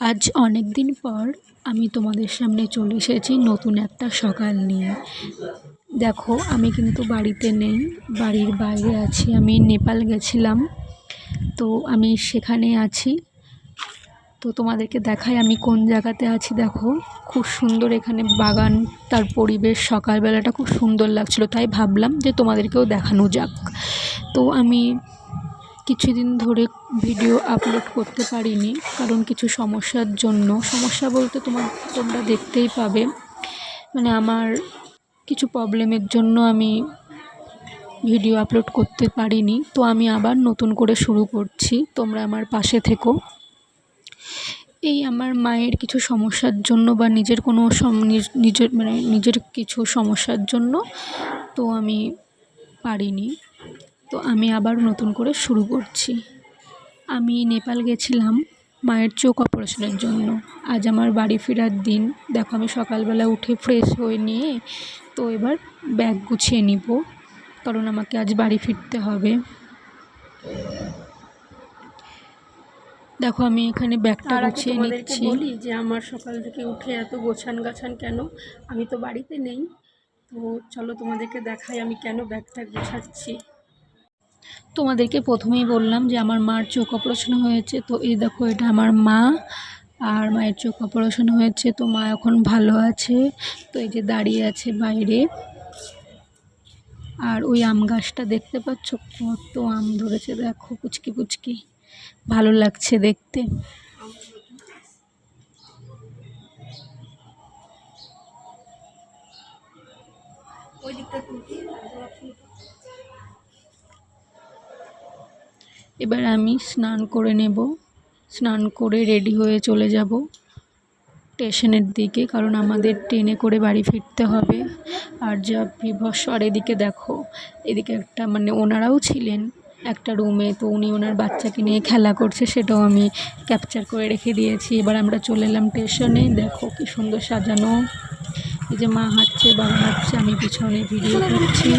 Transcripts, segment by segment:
আজ অনেক দিন পর আমি তোমাদের সামনে চলে এসেছি নতুন একটা সকাল নিয়ে। দেখো, আমি কিন্তু বাড়িতে নেই, বাড়ির বাইরে আছি। আমি নেপাল গেছিলাম, তো আমি সেখানে আছি। তো তোমাদেরকে দেখাই আমি কোন জায়গাতে আছি। দেখো, খুব সুন্দর এখানে বাগান, তার পরিবেশ, সকালবেলাটা খুব সুন্দর লাগছিল, তাই ভাবলাম যে তোমাদেরকেও দেখানো যাক। তো আমি কিছুদিন ধরে ভিডিও আপলোড করতে পারিনি, কারণ কিছু সমস্যার জন্য। সমস্যা বলতে তোমরা দেখতেই পাবে, মানে আমার কিছু প্রবলেমের জন্য আমি ভিডিও আপলোড করতে পারিনি। তো আমি আবার নতুন করে শুরু করছি, তোমরা আমার পাশে থেকো। এই আমার মায়ের কিছু সমস্যার জন্য বা নিজের কোনো নিজের কিছু সমস্যার জন্য তো আমি পারিনি। তো আমি আবার নতুন করে শুরু করছি। আমি নেপাল গেছিলাম মায়ের চোখ অপারেশনের জন্য। আজ আমার বাড়ি ফেরার দিন। দেখো, আমি সকালবেলা উঠে ফ্রেশ হয়ে নিয়ে তো এবার ব্যাগ গুছিয়ে নিব, কারণ আমাকে আজ বাড়ি ফিরতে হবে। দেখো, আমি এখানে ব্যাগটা গুছিয়ে নিচ্ছি। বলি যে আমার সকাল থেকে উঠে এত গাছান কেন, আমি তো বাড়িতে নেই। তো চলো তোমাদেরকে দেখাই আমি কেন ব্যাগটা গুছাচ্ছি। তোমাদেরকে প্রথমেই বললাম যে আমার মার চোখ অপারেশন হয়েছে। তো এই দেখো, এটা আমার মা, আর মায়ের চোখ অপারেশন হয়েছে, তো মা এখন ভালো আছে। তো এই যে দাঁড়িয়ে আছে বাইরে। আর ওই আম গাছটা দেখতে পাচ্ছ, কত আম ধরেছে, দেখো পুচকি পুচকি, ভালো লাগছে দেখতে। এবার আমি স্নান করে নেব, স্নান করে রেডি হয়ে চলে যাব স্টেশনের দিকে, কারণ আমাদের ট্রেনে করে বাড়ি ফিরতে হবে। আর যা বিভৎস! আর এদিকে দেখো, এদিকে একটা ওনারাও ছিলেন একটা রুমে, তো উনি ওনার বাচ্চাকে নিয়ে খেলা করছে, সেটাও আমি ক্যাপচার করে রেখে দিয়েছি। এবার আমরা চলে এলাম স্টেশনে। দেখো কি সুন্দর সাজানো, এই যে মা হাঁটছে, বাবা হাঁটছে, আমি পিছনে ভিডিও করছি।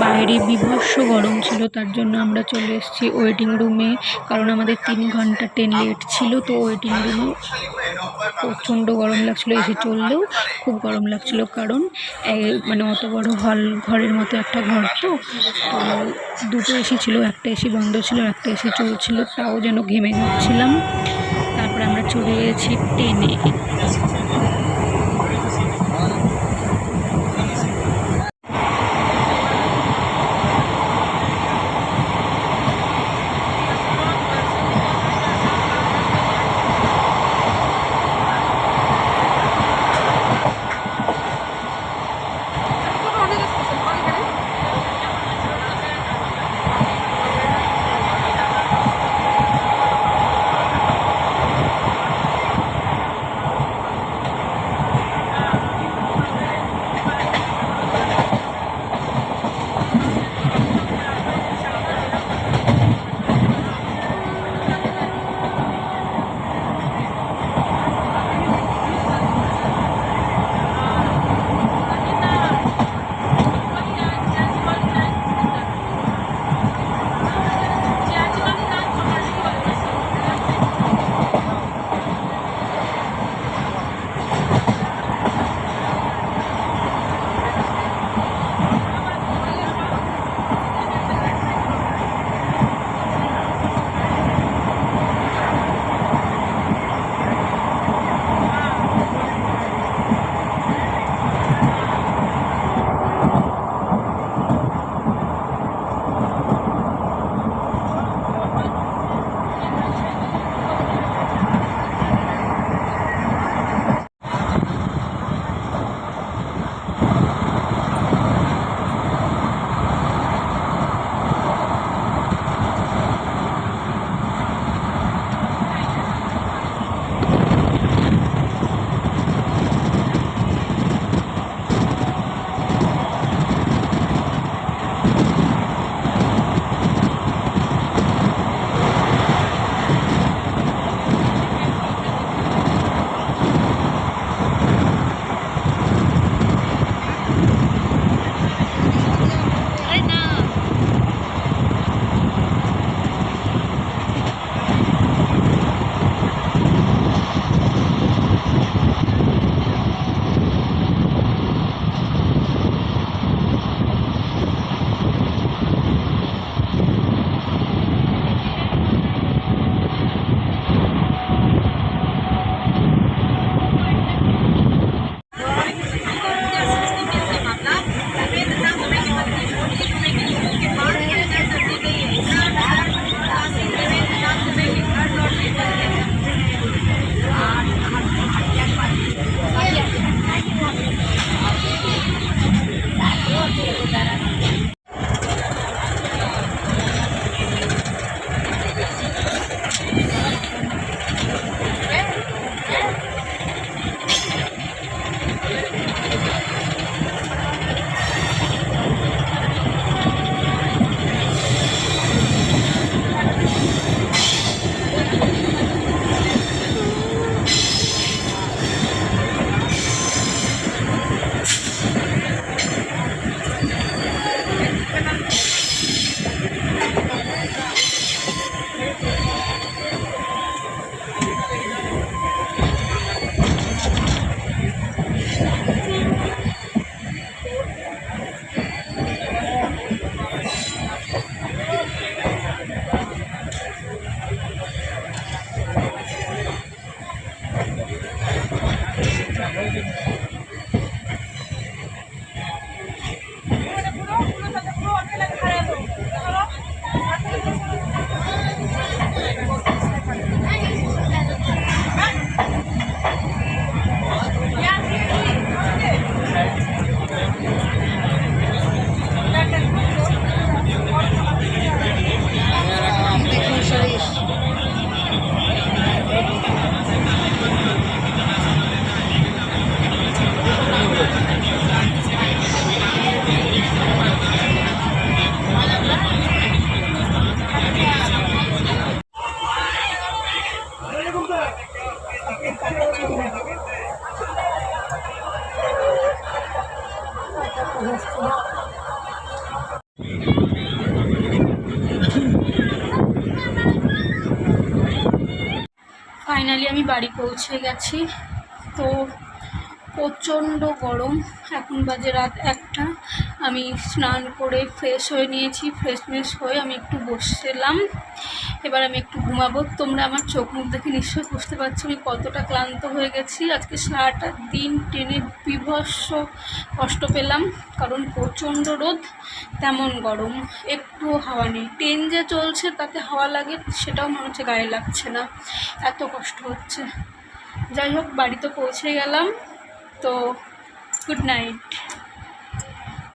বাইরে বীভৎস গরম ছিল, তার জন্য আমরা চলে এসেছি ওয়েটিং রুমে, কারণ আমাদের 3 ঘন্টা ট্রেন লেট ছিল। তো ওয়েটিং রুমে প্রচণ্ড গরম লাগছিলো, এসি চললেও খুব গরম লাগছিলো, কারণ অত বড় হল ঘরের মতো একটা ঘর। তো দুটো এসি ছিল, একটা এসি বন্ধ ছিল, একটা এসি চলছিল, তাও যেন ঘেমে যাচ্ছিলাম। তারপরে আমরা চলে গেছি ট্রেনে। ফাইনালি আমি বাড়ি পৌঁছে গেছি। তো প্রচণ্ড গরম, এখন বাজে রাত 1টা। আমি স্নান করে ফ্রেশ হয়ে নিয়েছি, ফ্রেশ হয়ে আমি একটু বসছিলাম। এবার আমি একটু ঘুমাবো। তোমরা আমার চোখ মুখ দেখে নিশ্চয়ই বুঝতে পারছো আমি কতটা ক্লান্ত হয়ে গেছি। আজকে সারাটা দিন ট্রেনে বীভৎস কষ্ট পেলাম, কারণ প্রচণ্ড রোদ, তেমন গরম, একটুও হাওয়া নেই। ট্রেন যে চলছে তাতে হাওয়া লাগে সেটাও মনে হচ্ছে গায়ে লাগছে না, এত কষ্ট হচ্ছে। যাই হোক, বাড়িতে পৌঁছে গেলাম। তো গুড নাইট।